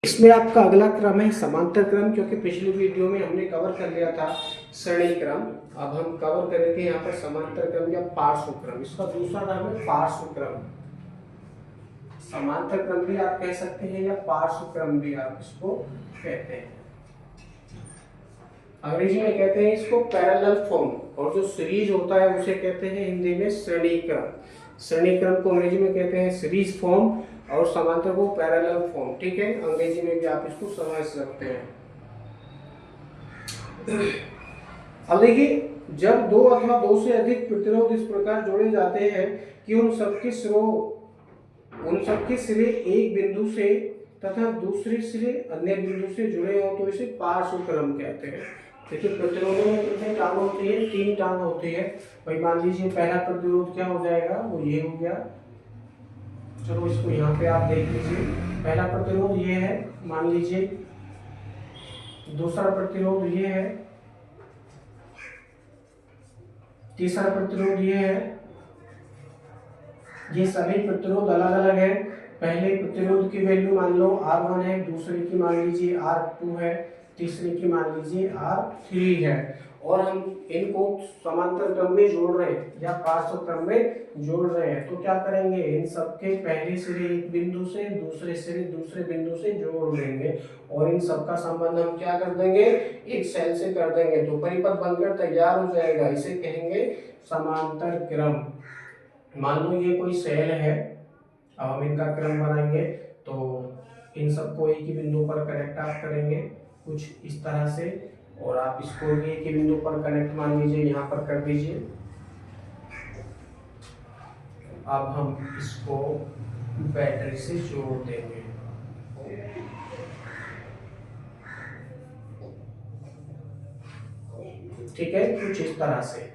इसमें आपका अगला क्रम है समांतर क्रम, क्योंकि पिछली वीडियो में हमने कवर कर लिया था श्रेणी क्रम। अब हम कवर करेंगे यहाँ पर समांतर क्रम या पार्श्व क्रम। इसका दूसरा नाम है पार्श्व क्रम। समांतर क्रम भी आप कह सकते हैं या पार्श्व क्रम भी आप इसको कहते हैं। अंग्रेजी में कहते हैं इसको पैरेलल फॉर्म, और जो सीरीज होता है उसे कहते हैं हिंदी में श्रेणी क्रम। श्रेणी क्रम को अंग्रेजी में कहते हैं सीरीज फॉर्म और समांतर को पैरेलल फॉर्म। ठीक है, अंग्रेजी में भी आप इसको समझ सकते हैं। अब देखिए, जब दो अथवा दो से अधिक प्रतिरोध इस प्रकार जोड़े जाते हैं कि उन सबके सिरे एक बिंदु से तथा दूसरे सिरे अन्य बिंदु से जुड़े हो तो इसे पार्श्व क्रम कहते हैं। देखिए, प्रतिरोधों में कितने टांग होती है? 3 टांग होती है। भाई मान लीजिए पहला प्रतिरोध क्या हो जाएगा, वो ये हो गया। चलो इसको यहाँ पे आप देख लीजिए, पहला प्रतिरोध ये है मान लीजिए, दूसरा प्रतिरोध ये है, तीसरा प्रतिरोध ये है। ये सभी प्रतिरोध अलग अलग है। पहले प्रतिरोध की वैल्यू मान लो R1 है, दूसरे की मान लीजिए R2 है, तीसरे की मान लीजिए R3 है, और हम इनको समांतर क्रम में जोड़ रहे हैं या पार्श्व क्रम में जोड़ रहे हैं। तो क्या करेंगे, इन सबके पहले सिरे एक बिंदु से, दूसरे सिरे दूसरे बिंदु से जोड़ देंगे और इन सबका संबंध हम क्या कर देंगे, एक सेल से कर देंगे, तो परिपथ बनकर तैयार हो जाएगा। इसे कहेंगे समांतर क्रम। मान लो ये कोई सेल है, अब हम इनका क्रम बनाएंगे तो इन सबको एक ही बिंदु पर कनेक्ट आप करेंगे कुछ इस तरह से, और आप इसको भी एक ही बिंदु पर कनेक्ट मान लीजिए यहाँ पर कर दीजिए। अब हम इसको बैटरी से जोड़ देंगे। ठीक है, कुछ इस तरह से।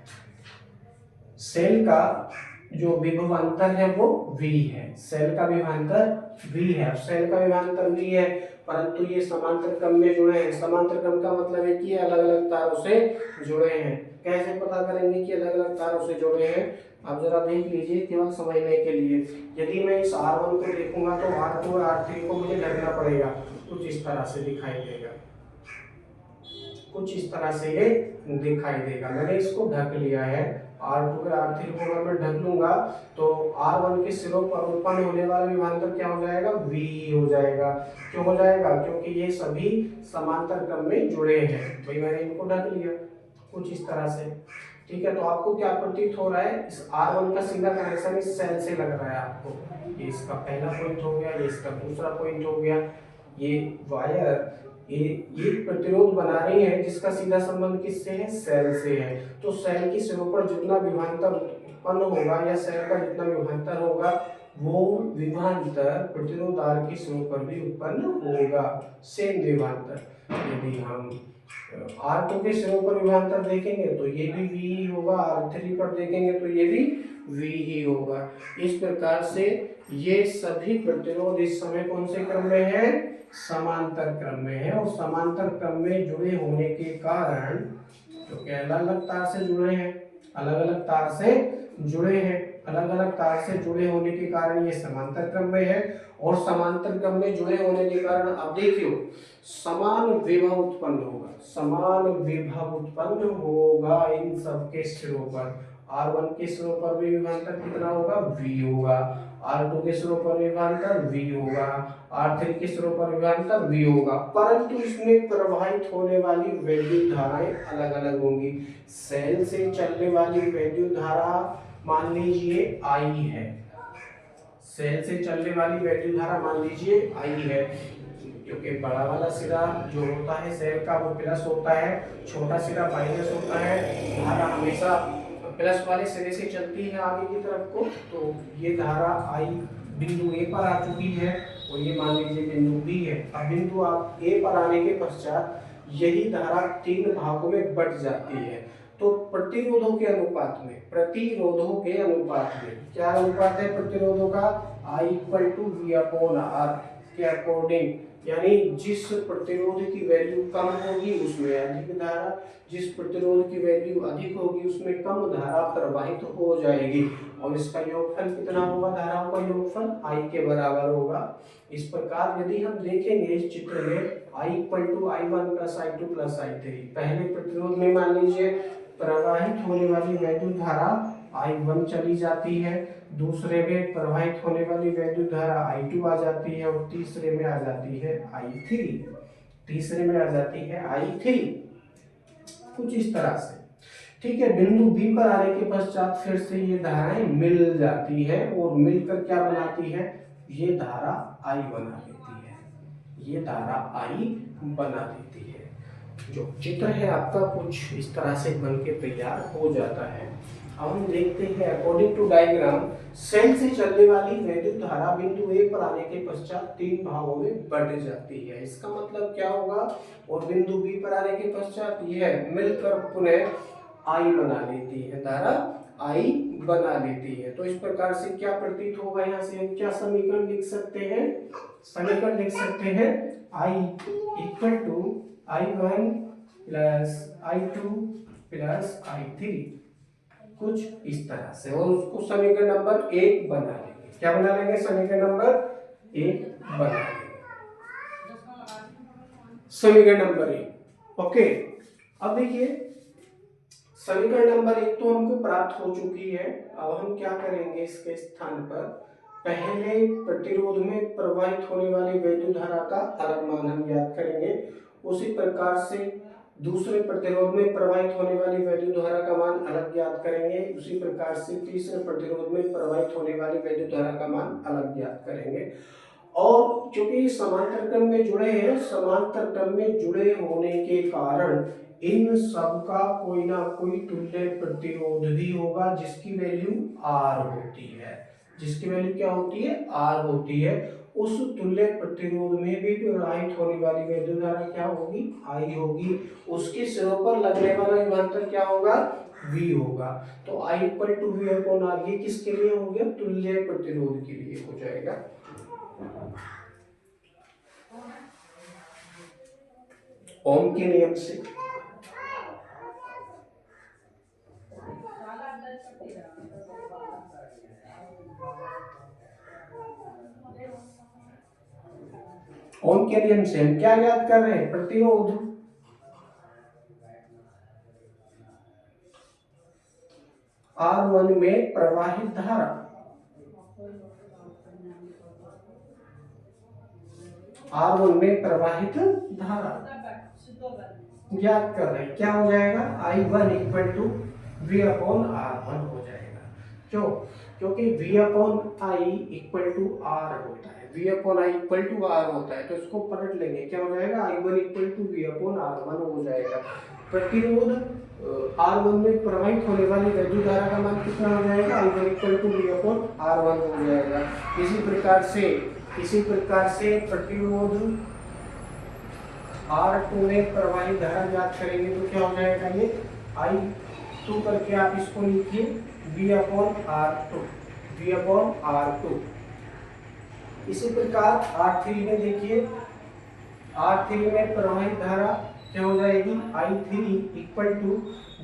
सेल का जो विभवांतर है वो V है, सेल का विभवांतर V है। सेल का विभवांतर V है, परंतु ये समांतर क्रम में जुड़े हैं। समांतर क्रम का मतलब है कि ये अलग अलग तारों से जुड़े हैं। कैसे पता करेंगे कि अलग अलग तारों से जुड़े हैं? आप जरा देख लीजिए केवल समझने के लिए। यदि मैं इस R1 को देखूंगा तो R2 और R3 को मुझे ढकना पड़ेगा, कुछ इस तरह से दिखाई देगा, कुछ इस तरह से ये दिखाई देगा। मैंने इसको ढक लिया है। R2 और R3 को अगर मैं ढक लूंगा तो R1 के सिरों पर उत्पन्न होने वाला विभवांतर क्या हो जाएगा, V हो जाएगा। क्यों हो जाएगा? क्योंकि ये सभी समांतर क्रम में जुड़े हैं। भाई मैंने इनको ढक लिया कुछ इस तरह से। ठीक है, तो आपको क्या प्रतीत हो रहा है, इस R1 का सीधा कनेक्शन इस सेल से लग रहा है आपको। ये इसका पहला पॉइंट हो गया, ये इसका दूसरा पॉइंट हो गया। ये वायर ये प्रतिरोध बना रही है जिसका सीधा संबंध किससे है, सेल से है। तो सेल की सिरों पर जितना विभवांतर उत्पन्न होगा या सेल का जितना विभवांतर होगा वो विभवांतर प्रतिरोध R की सिरों पर भी उत्पन्न होगा, सेम विभवांतर। यदि हम R2 के सिरों पर विभवांतर देखेंगे तो ये भी V ही होगा, R3 पर देखेंगे तो ये भी V ही होगा। इस प्रकार से ये सभी प्रतिरोध इस समय कौन से क्रम में है, समांतर क्रम में है। और समांतर क्रम में जुड़े होने के कारण, क्योंकि अलग अलग तार से जुड़े हैं, अलग अलग तार से जुड़े हैं, अलग अलग तार से जुड़े होने के कारण ये समांतर क्रम में है। और समांतर क्रम में जुड़े होने के कारण अब देखियो समान विभव उत्पन्न होगा, समान विभव उत्पन्न होगा इन सबके सिरों पर। R1 के सिरों पर भी विभवांतर कितना होगा, V होगा। R2 के सिरों पर विभवांतर V होगा, R3 के सिरों पर विभवांतर V होगा, परंतु इसमें प्रवाहित होने वाली वैद्युत धाराएं अलग अलग होंगी। सेल से चलने वाली वैद्युत धारा मान लीजिए I है, सेल से चलने वाली वैद्युत धारा मान लीजिए I है, क्योंकि बड़ा वाला सिरा जो होता है सेल का वो प्लस होता है, छोटा सिरा माइनस होता है। धारा हमेशा प्लस वाले सिरे से चलती है आगे की तरफ को। तो ये धारा I बिंदु A पर आ चुकी है और ये मान लीजिए बिंदु B है। अब बिंदु आप A पर आने के पश्चात यही धारा 3 भागों में बट जाती है। तो प्रतिरोधों के अनुपात में, प्रतिरोधों के अनुपात में क्या अनुपात है प्रतिरोधों का, I = V/R। के अकॉर्डिंग, यानी जिस प्रतिरोध की वैल्यू कम होगी उसमें अधिक धारा, जिस प्रतिरोध की वैल्यू अधिक होगी उसमें कम धारा प्रवाहित हो जाएगी, और इसका योगफल कितना होगा, धाराओं का योगफल I के बराबर होगा। इस प्रकार यदि हम देखेंगे इस चित्र में I = I1 + I2 + I3, पहले प्रतिरोध में मान लीजिए प्रवाहित होने वाली वैद्युत धारा I1 चली जाती है, दूसरे में प्रवाहित होने वाली वैद्युत धारा I2 आ जाती है, और तीसरे में आ जाती है I3, तीसरे में आ जाती है I3, कुछ इस तरह से। ठीक है, बिंदु बी पर आने के पश्चात फिर से ये धाराएं मिल जाती है, और मिलकर क्या बनाती है, ये धारा I बना देती है, ये धारा I बना देती है। जो चित्र है आपका कुछ इस तरह से बन के तैयार हो जाता है। अब हम देखते हैं अकॉर्डिंग टू डायग्राम, सेल से चलने वाली वैद्युत धारा बिंदु ए पर आने के पश्चात 3 भागों में बंट जाती है। इसका मतलब क्या होगा, और बिंदु बी पर आने के पश्चात यह मिलकर पुनः I बना लेती है, धारा I बना लेती है। तो इस प्रकार से क्या प्रतीत होगा, यहाँ से हम क्या समीकरण लिख सकते हैं, समीकरण लिख सकते हैं I = I1 + I2 + I3, कुछ इस तरह से, और उसको समीकरण नंबर 1 बना लेंगे। क्या बना लेंगे, समीकरण नंबर 1 बना लेंगे, समीकरण नंबर 1। ओके, अब देखिए समीकरण नंबर 1 तो हमको प्राप्त हो चुकी है। अब हम क्या करेंगे, इसके स्थान पर पहले प्रतिरोध में प्रवाहित होने वाली वैद्युत धारा का अलग मान हम ज्ञात करेंगे, उसी प्रकार से दूसरे प्रतिरोध में प्रवाहित होने वाली वैद्युत धारा का मान अलग ज्ञात करेंगे, उसी प्रकार से तीसरे प्रतिरोध में प्रवाहित होने वाली वैद्युत धारा का मान अलग ज्ञात करेंगे। और क्योंकि समांतर क्रम में जुड़े हैं, समांतर क्रम में जुड़े होने के कारण इन सब का कोई ना कोई तुल्य प्रतिरोध भी होगा, जिसकी वैल्यू R होती है, जिसकी वैल्यू क्या होती है, R होती है। उस तुल्य प्रतिरोध में भी प्रवाहित होने वाली वैद्युत धारा क्या होगी, I होगी। उसके सिरों पर लगने वाला विभवांतर क्या होगा, V होगा। तो I = V/R, ये किसके लिए हो गया, तुल्य प्रतिरोध के लिए हो जाएगा। ओम के नियम से ओम के नियम से हम क्या ज्ञात कर रहे हैं, प्रतिरोध। R1 में प्रवाहित धारा, R1 में प्रवाहित धारा ज्ञात कर रहे हैं, क्या हो जाएगा, I1 = V/R1 हो जाएगा। क्यों, क्योंकि V/I = R होता है, V/I = R होता है, तो इसको पलट लेंगे, क्या हो जाएगा, I1 = V/R1 हो जाएगा। प्रतिरोध R1 में प्रवाहित होने वाली वैद्युत धारा का मान कितना हो जाएगा, I1 = V/R1 हो जाएगा। इसी प्रकार से प्रतिरोध R2 में प्रवाहित धारा ज्ञात करेंगे, तो क्या हो जाएगा, ये I2 करके आप इसको लिखिए V/R2, V/R2। इसी प्रकार R3 में देखिए, R3 में प्रवाहित धारा क्या हो जाएगी, I3 =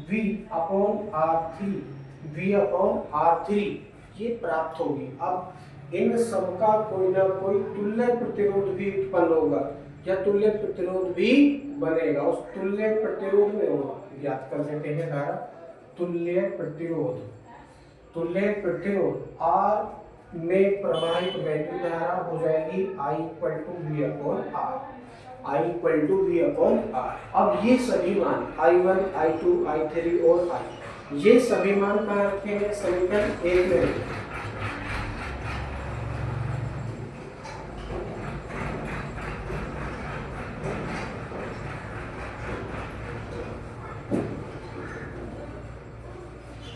V/R3, V/R3 ये प्राप्त होगी। अब इन सब का कोई ना कोई तुल्य प्रतिरोध भी उत्पन्न होगा, या तुल्य प्रतिरोध भी बनेगा। उस तुल्य प्रतिरोध में ज्ञात कर देते हैं धारा, तुल्य प्रतिरोध, तुल्य प्रतिरोध R में प्रवाहित वैद्युत धारा हो जाएगी I = V/R, I = V/R। अब ये सभी मान I1, I2, I3 और I, ये सभी मान कहाँ रखे हैं, समीकरण 1 में रखे।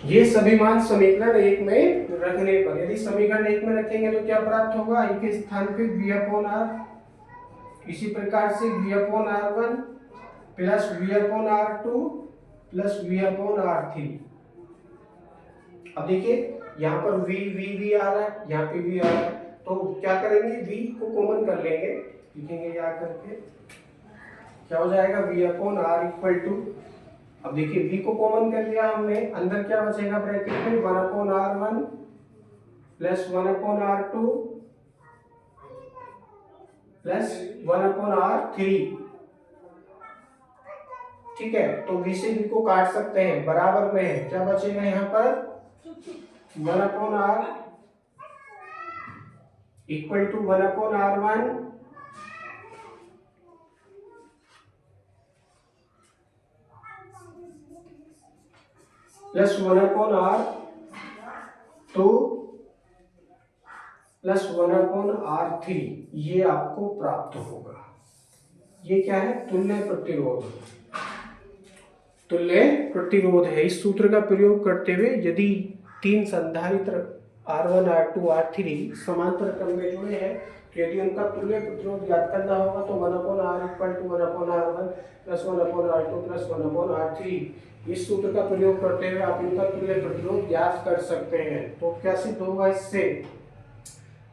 ये सभी मान समीकरण 1 में रखने पर, यदि समीकरण 1 में रखेंगे तो क्या प्राप्त होगा, I के स्थान पे V/R, इसी प्रकार से V/R1 + V/R2 + V/R3। अब देखिए यहाँ पर V आ रहा है, यहाँ पे V आ रहा है, तो क्या करेंगे, v को कॉमन कर लेंगे, लिखेंगे यहाँ करके, क्या हो जाएगा v upon r equal to, अब देखिए v को कॉमन कर लिया हमने, अंदर क्या बचेगा ब्रैकेट में 1 upon r1 plus 1 upon r2 plus 1 upon r3। ठीक है, तो v से v को काट सकते हैं, बराबर में है, क्या बचेगा यहाँ पर 1 upon r equal to 1 upon r1 plus 1 upon r2 plus 1 upon r3, ये आपको प्राप्त होगा। ये क्या है, तुल्य प्रतिरोध, तुल्य प्रतिरोध है। इस सूत्र का प्रयोग करते हुए यदि 3 संधारित्र R1 R2 R3 समांतर क्रम में जुड़े हैं, तो यदि उनका तुल्य प्रतिरोध ज्ञात करना होगा तो 1 upon r equal to 1 upon r1 plus 1 upon r2 plus 1 upon r3, इस सूत्र का प्रयोग करते हुए आप इनका तुल्य प्रतिरोध ज्ञात कर सकते हैं। तो क्या सिद्ध होगा इससे,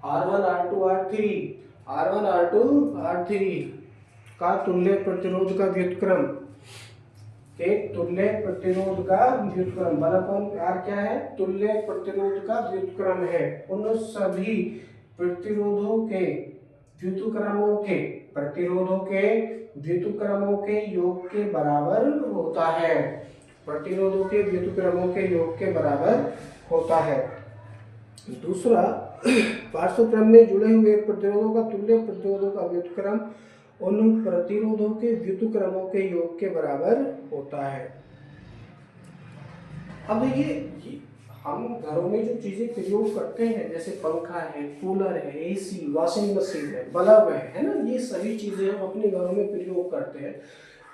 R1 R2 R3 का तुल्य प्रतिरोध का व्युत्क्रम, एक तुल्य प्रतिरोध का व्युत्क्रम 1 अपॉन r क्या है, तुल्य प्रतिरोध का व्युत्क्रम है, उन सभी प्रतिरोधों के व्युत्क्रमों के योग के बराबर होता है, प्रतिरोधों के व्युत्क्रमों के योग के बराबर होता है। दूसरा, पार्श्वक्रम में जुड़े हुए प्रतिरोधों का तुल्य प्रतिरोधों का व्युत्क्रम उन प्रतिरोधों के व्युत्क्रमों के योग के बराबर होता है। अब देखिए, हम घरों में जो चीजें प्रयोग करते हैं, जैसे पंखा है, कूलर है, एसी, वॉशिंग मशीन है, बल्ब है ना, ये सभी चीजें हम अपने घरों में प्रयोग करते हैं।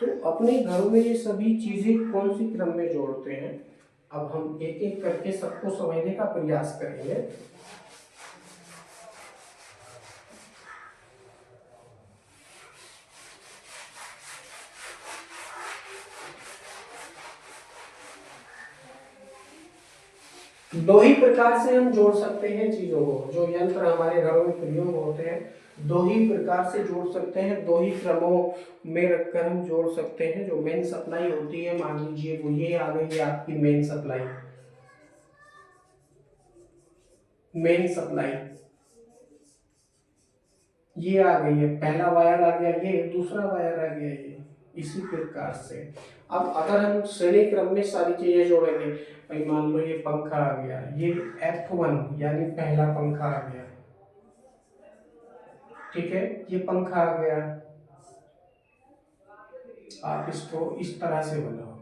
तो अपने घरों में ये सभी चीजें कौन सी क्रम में जोड़ते हैं, अब हम एक एक करके सबको समझने का प्रयास करेंगे। दो ही प्रकार से हम जोड़ सकते हैं चीजों को, जो यंत्र हमारे घरों में प्रयोग होते हैं, दो ही प्रकार से जोड़ सकते हैं, दो ही क्रमों में रखकर हम जोड़ सकते हैं। जो मेन सप्लाई होती है, मान लीजिए वो ये आ गई है आपकी मेन सप्लाई, ये आ गई है, पहला वायर आ गया, ये दूसरा वायर आ गया, ये इसी प्रकार से। अब अगर हम श्रेणी क्रम में सारी चीजें जोड़ेंगे, भाई मान लो ये पंखा आ गया, ये F1 यानी पहला पंखा आ गया, ठीक है, ये पंखा आ गया, आप इसको इस तरह से बनाओ,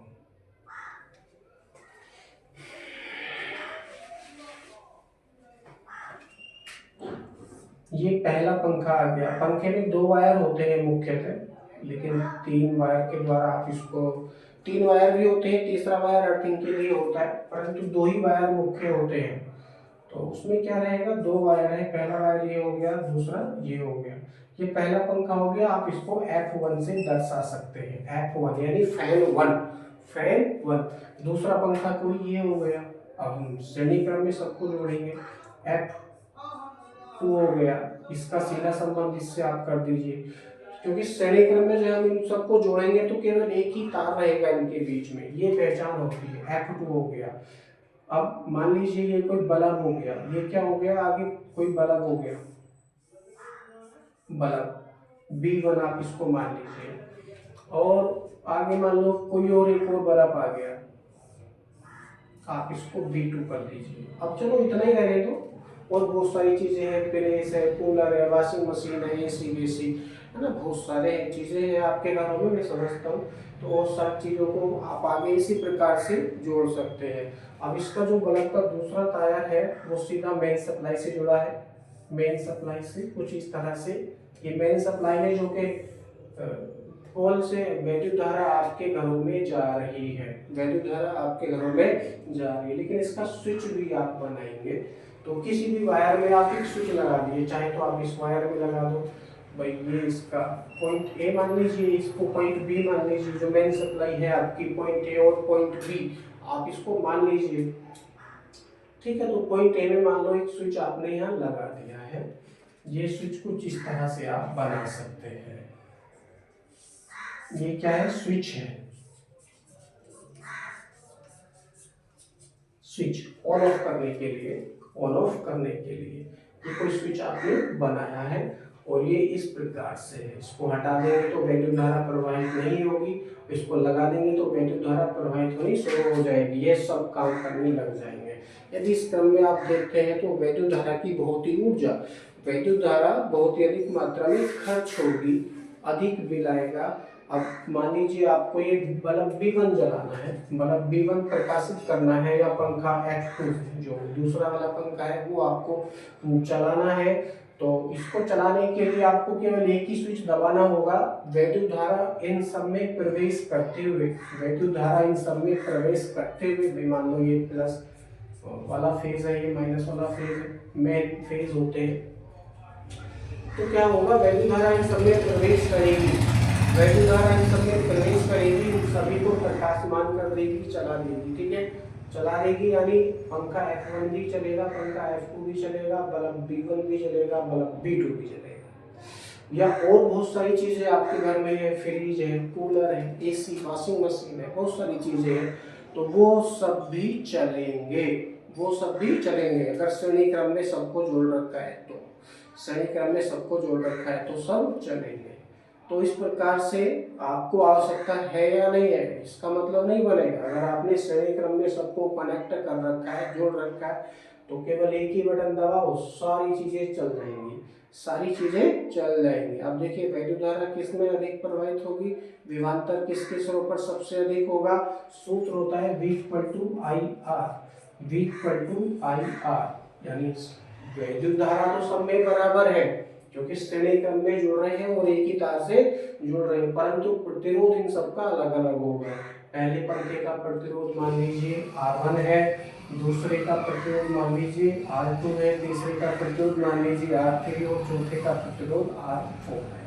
ये पहला पंखा आ गया। पंखे में 2 वायर होते हैं मुख्यतः, लेकिन 3 वायर के द्वारा आप इसको, 3 वायर भी होते हैं, तीसरा वायर अर्थिंग के लिए होता है, परंतु 2 ही वायर मुख्य होते हैं। तो उसमें क्या रहेगा, 2 वायर है, पहला वायर ये हो गया, दूसरा ये हो गया, ये पहला पंखा हो गया। आप इसको F1 से दर्शा सकते हैं, F1 यानी फैन 1। दूसरा पंखा कोई ये हो गया। अब हम श्रेणी क्रम में सबको जोड़ेंगे, F2 हो गया, इसका सीधा संबंध इससे आप कर दीजिए, क्योंकि श्रेणी क्रम में जब हम इन सबको जोड़ेंगे तो केवल एक ही तार रहेगा इनके बीच में, ये पहचान होती है। F2 हो गया। अब मान लीजिए ये कोई बल्ब हो गया, ये क्या हो गया, आगे कोई बल्ब हो गया, बल्ब B1 आप इसको मान लीजिए, और आगे मान लो कोई और एक और बल्ब आ गया, आप इसको B2 कर दीजिए। अब चलो इतना ही रहने दो, और बहुत सारी चीजें हैं, प्रेस है, कूलर है, वॉशिंग मशीन है, एसी वेसी है ना, बहुत सारे चीजें हैं आपके घरों में, मैं समझता हूँ। तो वो सब चीजों को आप आगे इसी प्रकार से जोड़ सकते हैं। अब इसका जो बल्ब का दूसरा तार है वो सीधा मेन सप्लाई से जुड़ा है, मेन सप्लाई से कुछ इस तरह से, ये मेन सप्लाई है जो कि पोल से वैद्युत धारा आपके घरों में जा रही है, वैद्युत धारा आपके घरों में जा रही है। लेकिन इसका स्विच भी आप बनाएंगे, तो किसी भी वायर में आप एक स्विच लगा दिए, चाहे तो आप इस वायर में लगा दो, भाई ये इसका पॉइंट ए मान लीजिए, इसको पॉइंट बी मान लीजिए, जो मेन सप्लाई है आपकी पॉइंट ए और पॉइंट बी आप इसको मान लीजिए, ठीक है। तो पॉइंट ए में मान लो एक स्विच आपने यहाँ लगा दिया है, ये स्विच कुछ इस तरह से आप बना सकते हैं। ये क्या है? स्विच है। स्विच ऑन ऑफ करने के लिए, ऑन ऑफ करने के लिए ये कोई स्विच आपने बनाया है और ये इस प्रकार से है। इसको हटा देंगे तो वैद्युत धारा प्रवाहित नहीं होगी, इसको लगा देंगे तो वैद्युत धारा प्रवाहित होनी शुरू हो जाएगी। ये सब काम करने लग जाएंगे। यदि इस क्रम में आप देखते हैं तो वैद्युत धारा की बहुत ही ऊर्जा, वैद्युत धारा बहुत ही अधिक मात्रा में खर्च होगी, अधिक बिल आएगा। अब मान लीजिए आपको ये बल्ब B1 जलाना है, बल्ब B1 प्रकाशित करना है, या पंखा F2 जो दूसरा वाला पंखा है वो आपको चलाना है, तो इसको चलाने के लिए आपको केवल एक ही स्विच दबाना होगा। वैद्युत धारा इन सब में प्रवेश करते हुए, वैद्युत धारा इन सब में प्रवेश करते हुए, मान लो ये प्लस वाला फेज है, ये माइनस वाला फेज है, मेन फेज होते हैं, तो क्या होगा? वैद्युत धारा इन सब में प्रवेश करेगी, वैद्युत धारा इन सब में प्रवेश करेगी, उन सभी को प्रकाशमान कर देगी, चला देगी। ठीक है, चला देगी, यानी पंखा F1 भी चलेगा, पंखा F2 भी चलेगा, बल्ब B1 भी चलेगा, बल्ब B2 भी चलेगा। या और बहुत सारी चीजें आपके घर में है, फ्रिज है, कूलर है, AC, वॉशिंग मशीन है, बहुत सारी चीजें हैं, तो वो सब भी चलेंगे, वो सब भी चलेंगे। अगर श्रेणी क्रम में सबको जोड़ रखा है तो, श्रेणी क्रम में सबको जोड़ रखा है तो सब चलेंगे। तो इस प्रकार से आपको आवश्यकता है या नहीं है, इसका मतलब नहीं बनेगा। अगर आपने श्रेणी क्रम में सबको कनेक्ट कर रखा है, जोड़ रखा है, तो केवल एक ही बटन दबाओ, सारी चीजें चल जाएंगी, सारी चीजें चल जाएंगी। अब देखिए वैद्युत धारा किस में अधिक प्रवाहित होगी, विभवांतर किसके सिरों पर सबसे अधिक होगा? सूत्र होता है V/IR, V/IR, यानी वैद्युत धारा तो सब में बराबर है क्योंकि श्रेणी क्रम में जुड़ रहे हैं और एक ही तार से जुड़ रहे हैं, परंतु प्रतिरोध इन सबका अलग अलग होगा। पहले पंखे का प्रतिरोध मान लीजिए R1 है, दूसरे का प्रतिरोध मान लीजिए R2 है, तीसरे का प्रतिरोध मान लीजिए R3 और चौथे का प्रतिरोध R4 है।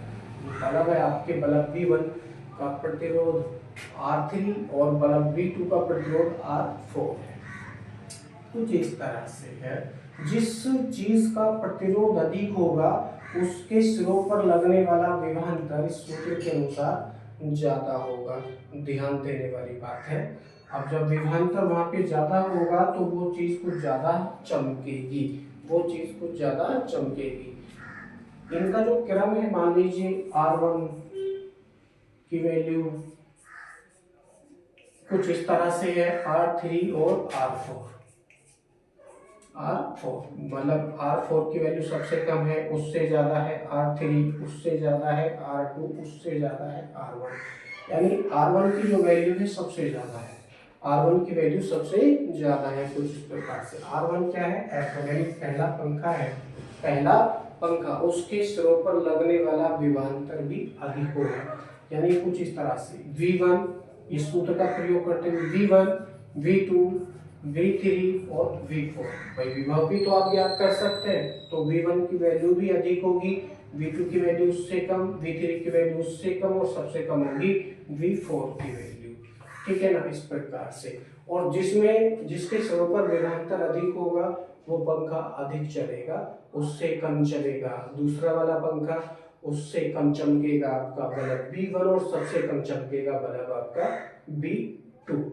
बल्ब है आपके, बल्ब B1 का प्रतिरोध R3 और बल्ब B2 का प्रतिरोध R4 है। कुछ इस तरह से है, जिस चीज का प्रतिरोध अधिक होगा उसके सिरों पर लगने वाला विभवांतर इस सूत्र के अनुसार ज्यादा होगा। ध्यान देने वाली बात है। अब जब विभवांतर वहां पे ज्यादा होगा तो वो चीज कुछ ज्यादा चमकेगी, वो चीज कुछ ज्यादा चमकेगी। इनका जो क्रम है, मान लीजिए R1 की वैल्यू कुछ इस तरह से है, R3 और R4, मतलब R4 की वैल्यू सबसे कम है, उससे ज्यादा है R3, उससे ज्यादा है R2, उससे ज्यादा है R1, यानी R1 की जो वैल्यू है सबसे ज्यादा है, R1 की वैल्यू सबसे ज्यादा है। कुछ इस प्रकार से R1 क्या है? F1, यानी पहला पंखा है, पहला पंखा, उसके सिरों पर लगने वाला विभवांतर भी अधिक होगा। यानी कुछ इस तरह से V1, इस सूत्र का प्रयोग करते हुए V1, V2, V3 और V4, भाई विभव भी तो आप याद कर सकते हैं, तो V1 की वैल्यू भी अधिक होगी, V2 की वैल्यू उससे कम, V3 की वैल्यू उससे कम और सबसे कम होगी V4 की वैल्यू। ठीक है ना, इस प्रकार से। और जिसके सिरों पर विभवांतर अधिक होगा वो पंखा अधिक चलेगा, उससे कम चलेगा दूसरा वाला पंखा, उससे कम चमकेगा आपका बल्ब B1 और सबसे कम चमकेगा बल्ब आपका B2।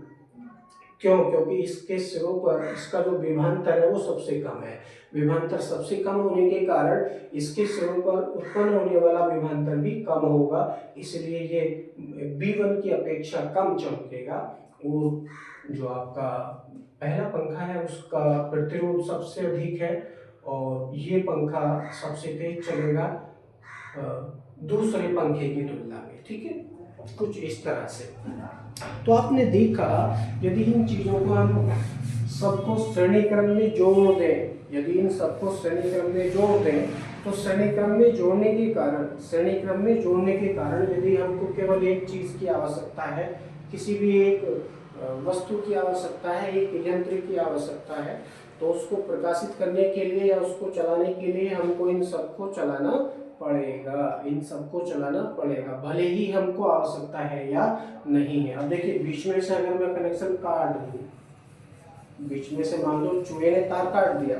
क्यों? क्योंकि इसके सिरों पर इसका जो विभवांतर है वो सबसे कम है। विभवांतर सबसे कम होने के कारण इसके सिरों पर उत्पन्न होने वाला विभवांतर भी कम होगा, इसलिए ये B1 की अपेक्षा कम चमकेगा। और जो आपका पहला पंखा है उसका प्रतिरोध सबसे अधिक है और ये पंखा सबसे तेज चलेगा दूसरे पंखे की तुलना में। ठीक है, कुछ इस तरह से। तो आपने देखा, यदि इन चीजों को हम सबको श्रेणी क्रम में जोड़ दें, यदि इन सबको श्रेणी क्रम में जोड़ दें, तो श्रेणी क्रम में जोड़ने के कारण यदि हमको केवल एक चीज की आवश्यकता है, किसी भी एक वस्तु की आवश्यकता है, एक यंत्र की आवश्यकता है, तो उसको प्रकाशित करने के लिए या उसको चलाने के लिए हमको इन सबको चलाना पड़ेगा, इन सबको चलाना पड़ेगा, भले ही हमको आवश्यकता है या नहीं है। अब देखिए बीच में से अगर मैं कनेक्शन काट दूं, बीच में से मान लो चूहे ने तार काट दिया,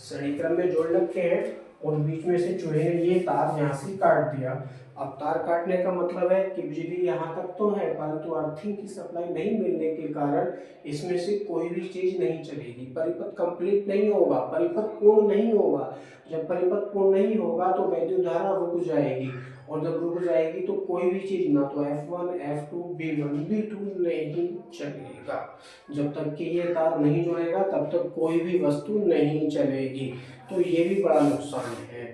श्रेणी क्रम में जोड़ रखे हैं और बीच में से चूहे ने ये तार यहाँ से काट दिया। अब तार काटने का मतलब है कि बिजली यहाँ तक तो है, परंतु अर्थिंग की सप्लाई नहीं मिलने के कारण इसमें से कोई भी चीज नहीं चलेगी, परिपथ कंप्लीट नहीं होगा, परिपथ पूर्ण नहीं होगा। जब परिपथ पूर्ण नहीं होगा तो वैद्युत धारा रुक जाएगी, और जब रुक जाएगी तो कोई भी चीज ना तो F1 F2 B1 B2 नहीं चलेगा। जब तक कि ये तार नहीं जुड़ेगा तब तक कोई भी वस्तु नहीं चलेगी। तो ये भी बड़ा नुकसान है,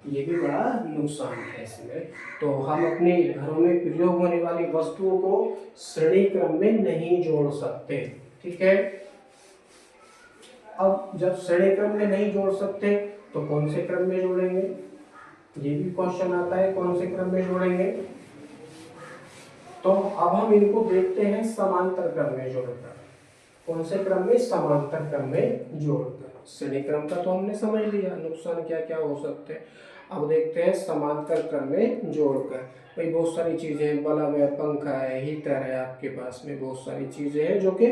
ये भी बड़ा नुकसान है इसमें। तो हम अपने घरों में प्रयोग होने वाली वस्तुओं को श्रेणी क्रम में नहीं जोड़ सकते, ठीक है। अब जब श्रेणी क्रम में नहीं जोड़ सकते तो कौन से क्रम में जोड़ेंगे, ये भी क्वेश्चन आता है, कौन से क्रम में जोड़ेंगे। तो अब हम इनको देखते हैं समांतर क्रम में जोड़कर। कौन से क्रम में, समांतर क्रम में जोड़कर। श्रेणी क्रम का तो हमने समझ लिया नुकसान क्या क्या हो सकते हैं। अब देखते हैं समांतर क्रम में जोड़कर। भाई बहुत सारी चीजें हैं, बल्ब है, पंखा है, हीटर है, आपके पास में बहुत सारी चीजें हैं जो कि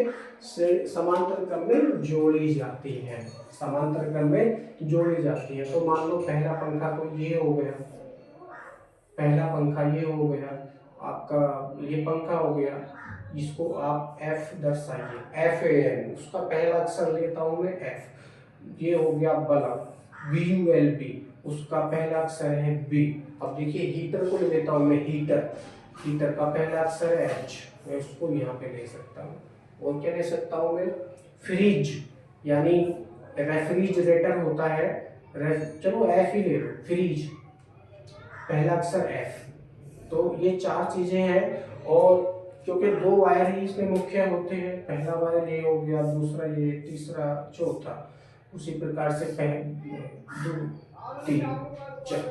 समांतर क्रम में जोड़ी जाती हैं, समांतर क्रम में जोड़ी जाती है। तो मान लो पहला पंखा तो ये हो गया, पहला पंखा ये हो गया, आपका ये पंखा हो गया, इसको आप F दर्शाइए, FAN, उसका पहला अक्षर लेता हूं मैं F। ये हो गया बल्ब, BULB, उसका पहला अक्षर है B। अब देखिए हीटर को ले लेता हूं मैं, हीटर, हीटर का पहला अक्षर है H, मैं उसको यहाँ पे ले सकता हूँ। और क्या ले सकता हूँ मैं, फ्रिज, यानी रेफ्रिजरेटर होता है, चलो F ही ले लो, फ्रिज, पहला अक्षर F। तो ये चार चीजें हैं, और क्योंकि दो वायर ही इसमें मुख्य होते हैं, पहला वायर ये हो गया, दूसरा ये, तीसरा, चौथा, उसी प्रकार से दो, तीन, चार,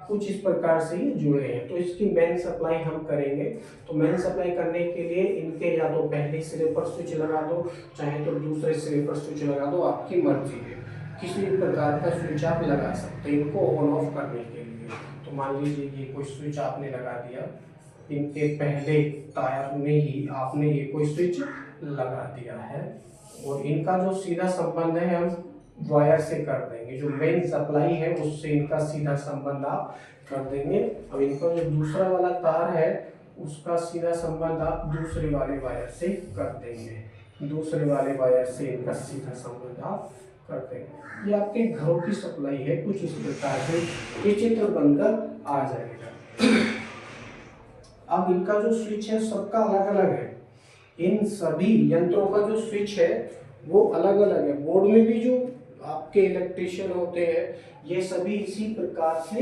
कुछ इस प्रकार से ही जुड़े हैं। तो इसकी मेन सप्लाई हम करेंगे। तो मेन सप्लाई करने के लिए इनके या तो पहले सिरे पर स्विच लगा दो, चाहे तो दूसरे सिरे पर स्विच लगा दो, आपकी मर्जी है। किसी भी प्रकार का स्विच आप लगा सकते हैं इनको ऑन ऑफ करने के लिए। तो मान लीजिए ये कोई स्विच आपने लगा दिया, इनके पहले टायर में ही आपने ये कोई स्विच लगा दिया है, और इनका जो सीधा संबंध है हम वायर से कर देंगे, जो मेन सप्लाई है उससे इनका सीधा संबंध आप कर देंगे। अब इनका जो दूसरा वाला तार है उसका सीधा संबंध आप दूसरे वाले वायर से कर देंगे, दूसरे वाले वायर से इनका सीधा संबंध आप कर देंगे। ये आपके घरों की सप्लाई है, कुछ इस प्रकार से ये चित्र बनकर आ जाएगा। अब इनका जो स्विच है सबका अलग अलग है, इन सभी यंत्रों का जो स्विच है वो अलग अलग है। बोर्ड में भी जो आपके इलेक्ट्रिशियन होते हैं ये सभी इसी प्रकार से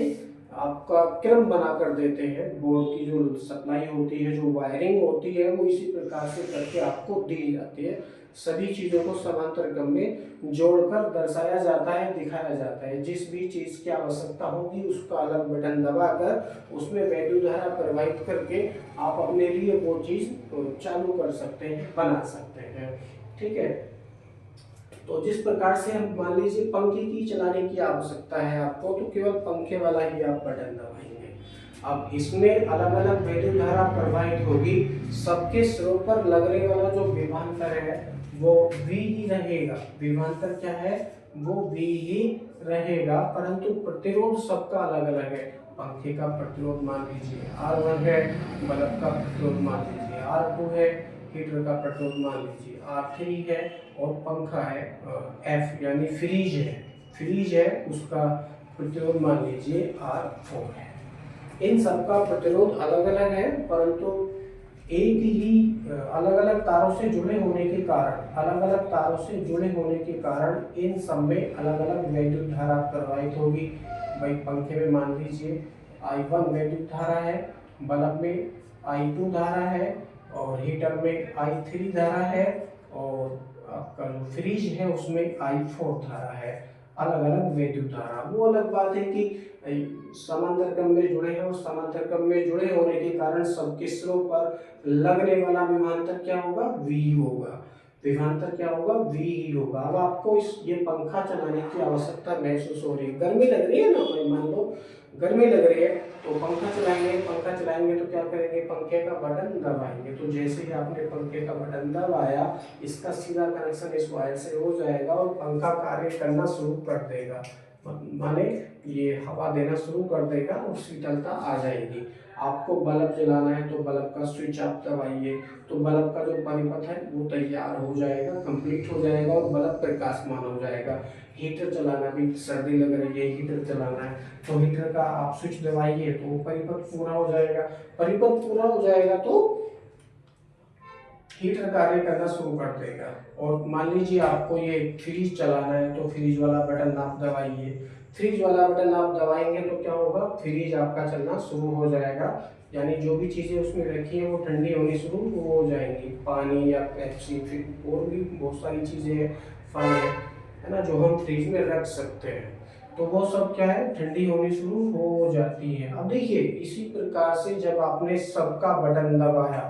आपका क्रम बना कर देते हैं। बोर्ड की जो सप्लाई होती है, जो वायरिंग होती है, वो इसी प्रकार से करके आपको दी जाती है। सभी चीजों को समांतर क्रम में जोड़कर दर्शाया जाता है, दिखाया जाता है। जिस भी चीज की आवश्यकता होगी उसका अलग बटन दबाकर उसमें वैद्युत धारा प्रवाहित करके आप अपने लिए वो चीज चालू कर सकते हैं, बना सकते हैं, ठीक है। तो जिस प्रकार से हम मान लीजिए पंखे की चलाने की आवश्यकता है आपको, तो केवल पंखे वाला ही आप बटन दबाएंगे। अब इसमें अलग अलग वैद्युत धारा प्रवाहित होगी, सबके सिरों पर लगने वाला जो विभवांतर है वो V ही रहेगा। विभवांतर क्या है, वो V ही रहेगा, परंतु प्रतिरोध सबका अलग अलग है। पंखे का प्रतिरोध मान लीजिए R1 है, बल्ब का प्रतिरोध मान लीजिए R2 है, हीटर का प्रतिरोध मान लीजिए R3 है, और पंखा है F यानी फ्रीज है, फ्रीज है उसका प्रतिरोध मान लीजिए R4 है। इन सबका प्रतिरोध अलग अलग है, परंतु एक ही अलग अलग तारों से जुड़े होने के कारण, अलग अलग तारों से जुड़े होने के कारण इन सब में अलग अलग वैद्युत धारा प्रवाहित होगी। भाई पंखे में मान लीजिए I1 वैद्युत धारा है, बल्ब में I2 धारा है, और हीटर में I3 धारा है, और आपका जो फ्रिज है उसमें I4 धारा है। अलग अलग वैद्युत धारा, वो अलग बात है कि समांतर क्रम में जुड़े हैं, और समांतर क्रम में जुड़े होने के कारण सबके सिरों पर लगने वाला विभवांतर क्या होगा, V होगा। विभवांतर क्या होगा, V ही होगा। अब आपको ये पंखा चलाने की आवश्यकता महसूस हो रही है, गर्मी लग रही है ना, भाई मान लो गर्मी लग रही है तो पंखा चलाएंगे, पंखा चलाएंगे तो क्या करेंगे, पंखे का बटन दबाएंगे। तो जैसे ही आपने पंखे का बटन दबाया, इसका सीधा कनेक्शन इस वायर से हो जाएगा और पंखा कार्य करना शुरू कर देगा। माने ये हवा देना शुरू कर देगा और शीतलता आ जाएगी। आपको बल्ब जलाना है तो बल्ब का स्विच आप दबाइए तो बल्ब का जो परिपथ है वो तैयार हो जाएगा, कंप्लीट हो जाएगा और बल्ब प्रकाशमान हो जाएगा। हीटर चलाना भी, सर्दी लग रही है, हीटर चलाना है तो हीटर का आप स्विच दबाइए तो परिपथ पूरा हो जाएगा। परिपथ पूरा हो जाएगा तो हीटर कार्य करना शुरू कर देगा। और मान लीजिए आपको ये फ्रिज चलाना है तो फ्रिज वाला बटन आप दबाइए। फ्रिज वाला बटन आप दबाएंगे तो क्या होगा, फ्रिज आपका चलना शुरू हो जाएगा, यानी जो भी चीज़ें उसमें रखी हैं वो ठंडी होनी शुरू हो जाएंगी। पानी या पेप्सी, फिर और भी बहुत सारी चीज़ें हैं, फल है ना, जो हम फ्रिज में रख सकते हैं, तो वो सब क्या है, ठंडी होनी शुरू हो जाती है। अब देखिए इसी प्रकार से जब आपने सबका बटन दबाया,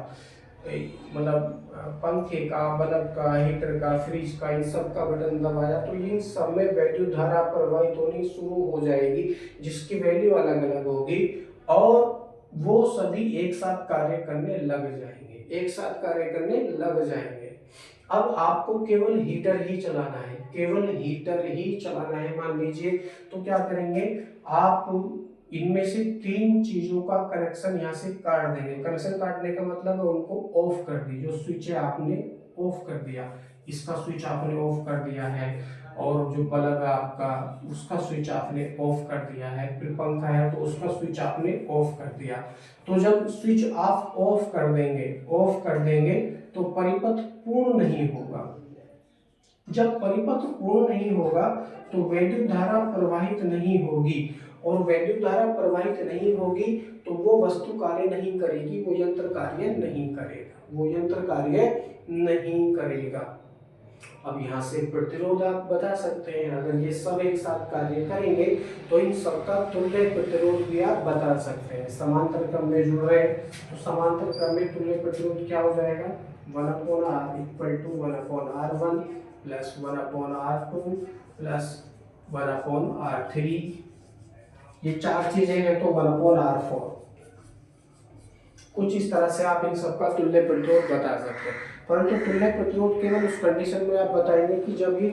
मतलब पंखे का, बल्ब का, हीटर का, फ्रिज का, इन सब का बटन दबाया तो इन सब में वैद्युत धारा प्रवाहित होनी शुरू हो जाएगी, जिसकी वैल्यू अलग अलग होगी और वो सभी एक साथ कार्य करने लग जाएंगे, एक साथ कार्य करने लग जाएंगे। अब आपको केवल हीटर ही चलाना है, केवल हीटर ही चलाना है मान लीजिए, तो क्या करेंगे आप इनमें से 3 चीजों का कनेक्शन यहाँ से काट देंगे। कनेक्शन काटने का मतलब है उनको ऑफ कर दी, जो स्विच है आपने ऑफ कर दिया, इसका स्विच आपने ऑफ कर दिया है और जो बल्ब है आपका उसका स्विच आपने ऑफ कर दिया है, फिर पंखा है तो उसका स्विच आपने ऑफ कर दिया। तो जब स्विच आप ऑफ कर देंगे तो परिपथ पूर्ण नहीं होगा। जब परिपथ पूर्ण नहीं होगा तो वैद्युत धारा प्रवाहित नहीं होगी और वैद्युत धारा प्रवाहित नहीं होगी तो वो वस्तु कार्य नहीं करेगी, वो यंत्र कार्य नहीं करेगा, वो यंत्र कार्य नहीं करेगा। अब यहाँ से प्रतिरोध आप बता सकते हैं, अगर ये सब एक साथ कार्य करेंगे तो इन सबका तुल्य प्रतिरोध भी आप बता सकते हैं। समांतर क्रम में जुड़ रहे हैं तो समांतर क्रम में तुल्य प्रतिरोध क्या हो जाएगा, 1/R = 1/R1 plus 1/R2 plus 1/R3। ये 4 चीजें हैं तो 1/R4। कुछ इस तरह से आप इन सबका तुल्य प्रतिरोध बता सकते हैं, परंतु तुल्य प्रतिरोध केवल उस कंडीशन में आप बताएंगे कि जब ये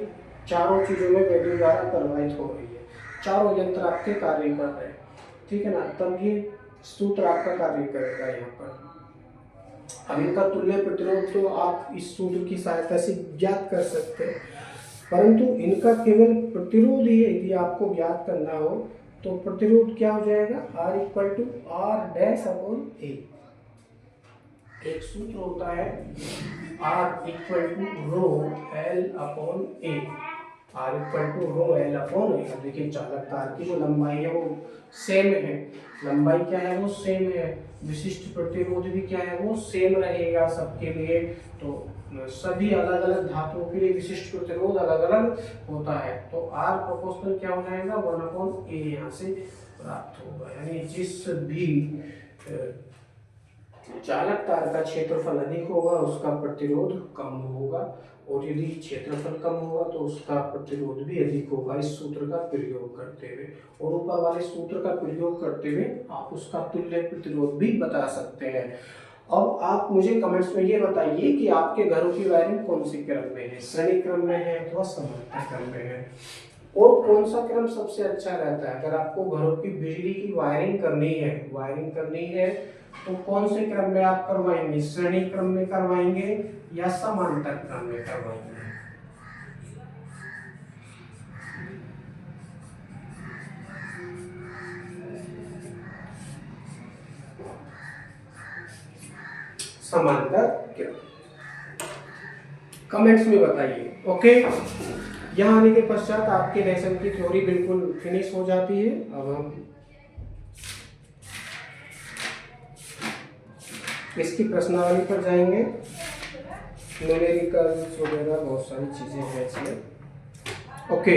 चारों चीजों में वैद्युत धारा प्रवाहित हो रही है, चारों यंत्र आपके कार्य कर रहे हैं, ठीक है ना, तब ये सूत्र आपका कार्य करेगा। यहाँ पर अब इनका तुल्य प्रतिरोध तो आप इस सूत्र की सहायता से ज्ञात कर सकते हैं, परंतु इनका केवल प्रतिरोध ही यदि आपको ज्ञात करना हो तो प्रतिरोध क्या हो जाएगा, R=R'/A। एक सूत्र होता है R=ρL/A। देखिए चालक तार की जो लंबाई है वो सेम है, लंबाई क्या है वो सेम है, विशिष्ट प्रतिरोध भी क्या है वो सेम रहेगा सबके लिए। तो सभी अलग अलग धातुओं के लिए विशिष्ट प्रतिरोध अलग अलग होता है, तो R प्रोपोर्शनल क्या हो जाएगा, 1/A यहाँ से प्राप्त होगा। यानी जिस भी चालक तार का क्षेत्रफल अधिक होगा उसका प्रतिरोध कम होगा, और यदि क्षेत्रफल कम होगा तो उसका प्रतिरोध भी अधिक होगा। इस सूत्र का प्रयोग करते हुए और ऊपर वाले सूत्र का प्रयोग करते हुए आप उसका तुल्य प्रतिरोध भी बता सकते हैं। अब आप मुझे कमेंट्स में ये बताइए कि आपके घरों की वायरिंग कौन सी क्रम में है, श्रेणी क्रम में है अथवा समांतर क्रम में है, और कौन सा क्रम सबसे अच्छा रहता है। अगर आपको घरों की बिजली की वायरिंग करनी है तो कौन से क्रम में आप करवाएंगे, श्रेणी क्रम में करवाएंगे या समांतर क्रम में करवाएंगे। समांतर क्रम, कमेंट्स में बताइए। ओके, यहाँ आने के पश्चात आपके लेसन की थ्योरी बिल्कुल फिनिश हो जाती है। अब हम इसकी प्रश्नावली पर जाएंगे, न्यूमेरिकल्स वगैरह बहुत सारी चीजें हैं इसमें। ओके।